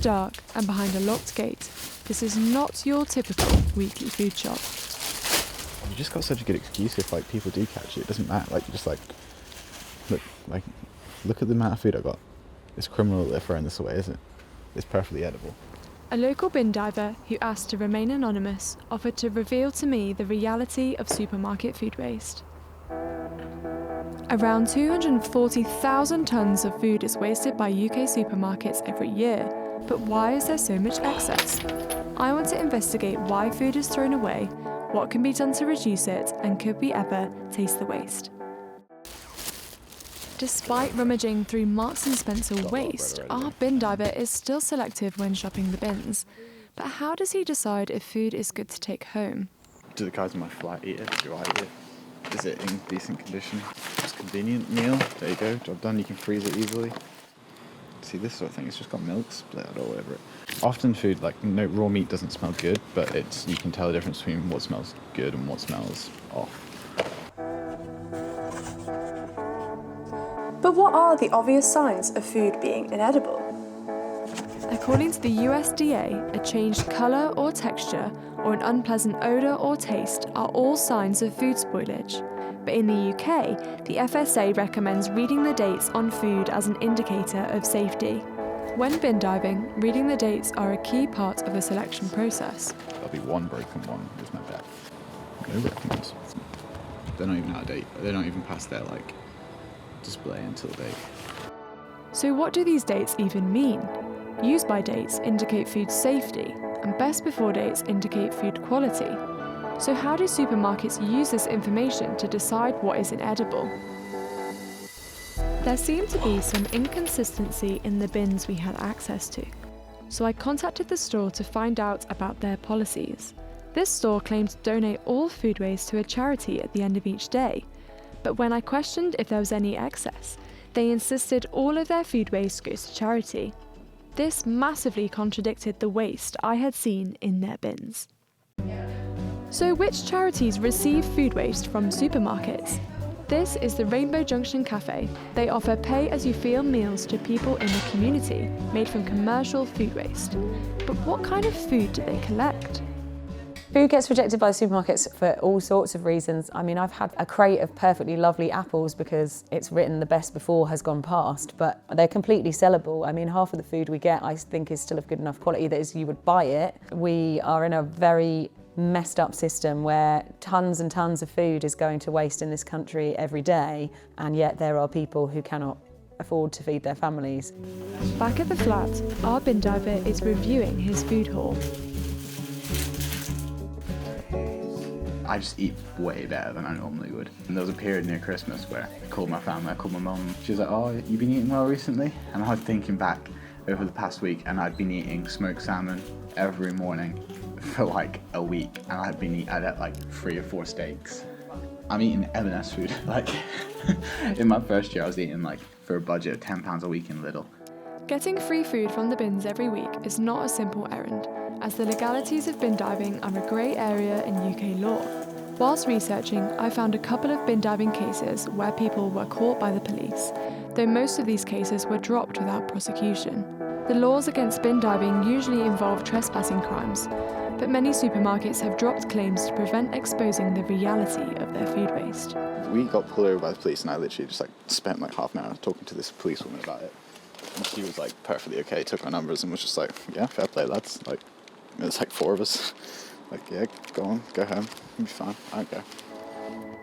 dark and behind a locked gate, this is not your typical weekly food shop. You just got such a good excuse if like people do catch it. It doesn't matter. Like you just look at the amount of food I got. It's criminal that they're throwing this away, isn't it? It's perfectly edible. A local bin diver who asked to remain anonymous offered to reveal to me the reality of supermarket food waste. Around 240,000 tonnes of food is wasted by UK supermarkets every year, but why is there so much excess? I want to investigate why food is thrown away, what can be done to reduce it, and could we ever taste the waste? Despite rummaging through Marks & Spencer waste, our bin diver is still selective when shopping the bins. But how does he decide if food is good to take home? Do the guys in my flat eat it? Do I eat it? Is it in decent condition? It's a convenient meal. There you go, job done. You can freeze it easily. See, this sort of thing, it's just got milk split all over it. Often food, like raw meat doesn't smell good, but you can tell the difference between what smells good and what smells off. But what are the obvious signs of food being inedible? According to the USDA, a changed colour or texture or an unpleasant odour or taste are all signs of food spoilage. But in the UK, the FSA recommends reading the dates on food as an indicator of safety. When bin diving, reading the dates are a key part of the selection process. There'll be one broken one, is my bet. No broken ones. They're not even out of date. They don't even pass their display until date. So what do these dates even mean? Use by dates indicate food safety, and best before dates indicate food quality. So how do supermarkets use this information to decide what is inedible? There seemed to be some inconsistency in the bins we had access to, so I contacted the store to find out about their policies. This store claimed to donate all food waste to a charity at the end of each day, but when I questioned if there was any excess, they insisted all of their food waste goes to charity. This massively contradicted the waste I had seen in their bins. So which charities receive food waste from supermarkets? This is the Rainbow Junction café. They offer pay-as-you-feel meals to people in the community, made from commercial food waste. But what kind of food do they collect? Food gets rejected by supermarkets for all sorts of reasons. I mean, I've had a crate of perfectly lovely apples because it's written the best before has gone past, but they're completely sellable. I mean, half of the food we get, I think, is still of good enough quality that is you would buy it. We are in a very messed up system where tons and tons of food is going to waste in this country every day, and yet there are people who cannot afford to feed their families. Back at the flat, our bin diver is reviewing his food haul. I just eat way better than I normally would. And there was a period near Christmas where I called my family, I called my mum. She was like, "Oh, you've been eating well recently?" And I was thinking back over the past week, and I'd been eating smoked salmon every morning for like a week, and I'd had 3 or 4 steaks. I'm eating M&S food. In my first year, I was eating for a budget of £10 a week in Lidl. Getting free food from the bins every week is not a simple errand, as the legalities of bin diving are a grey area in UK law. Whilst researching, I found a couple of bin diving cases where people were caught by the police, though most of these cases were dropped without prosecution. The laws against bin diving usually involve trespassing crimes, but many supermarkets have dropped claims to prevent exposing the reality of their food waste. We got pulled over by the police, and I literally just spent half an hour talking to this policewoman about it. And she was perfectly okay, took our numbers and was just yeah, fair play, lads. It's 4 of us. Yeah, go on, go home, you'll be fine, I don't care.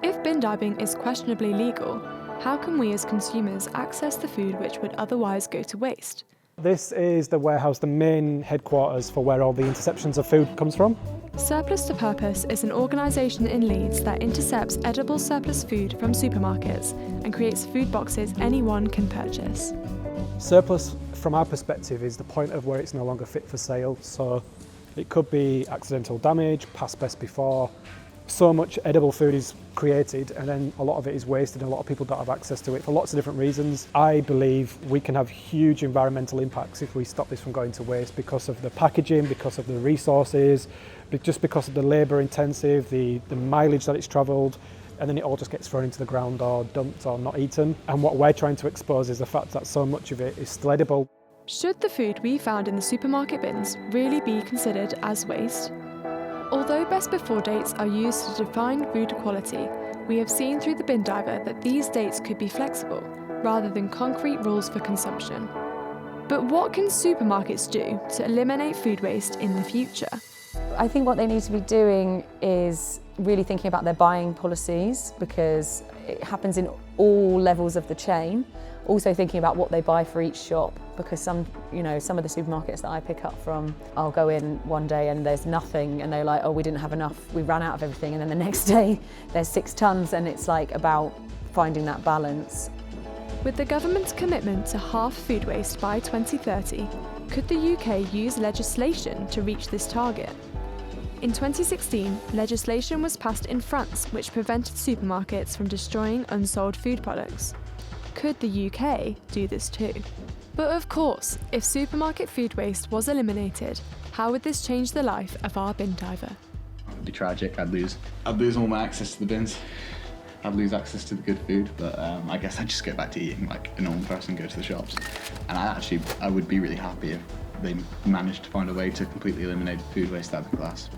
If bin diving is questionably legal, how can we as consumers access the food which would otherwise go to waste? This is the warehouse, the main headquarters for where all the interceptions of food comes from. Surplus to Purpose is an organisation in Leeds that intercepts edible surplus food from supermarkets and creates food boxes anyone can purchase. Surplus, from our perspective, is the point of where it's no longer fit for sale. So it could be accidental damage, past best before. So much edible food is created and then a lot of it is wasted and a lot of people don't have access to it for lots of different reasons. I believe we can have huge environmental impacts if we stop this from going to waste because of the packaging, because of the resources, just because of the labour intensive, the mileage that it's travelled, and then it all just gets thrown into the ground or dumped or not eaten. And what we're trying to expose is the fact that so much of it is still edible. Should the food we found in the supermarket bins really be considered as waste? Although best before dates are used to define food quality, we have seen through the bin diver that these dates could be flexible, rather than concrete rules for consumption. But what can supermarkets do to eliminate food waste in the future? I think what they need to be doing is really thinking about their buying policies, because it happens in all levels of the chain. Also thinking about what they buy for each shop, because some of the supermarkets that I pick up from, I'll go in one day and there's nothing and they're like, oh, we didn't have enough, we ran out of everything, and then the next day there's 6 tons, and it's like about finding that balance. With the government's commitment to halve food waste by 2030, could the UK use legislation to reach this target? In 2016, legislation was passed in France which prevented supermarkets from destroying unsold food products. Could the UK do this too? But of course, if supermarket food waste was eliminated, how would this change the life of our bin diver? It would be tragic. I'd lose all my access to the bins. I'd lose access to the good food, but I guess I'd just go back to eating like a normal person, go to the shops. And I would be really happy if they managed to find a way to completely eliminate food waste out of the class.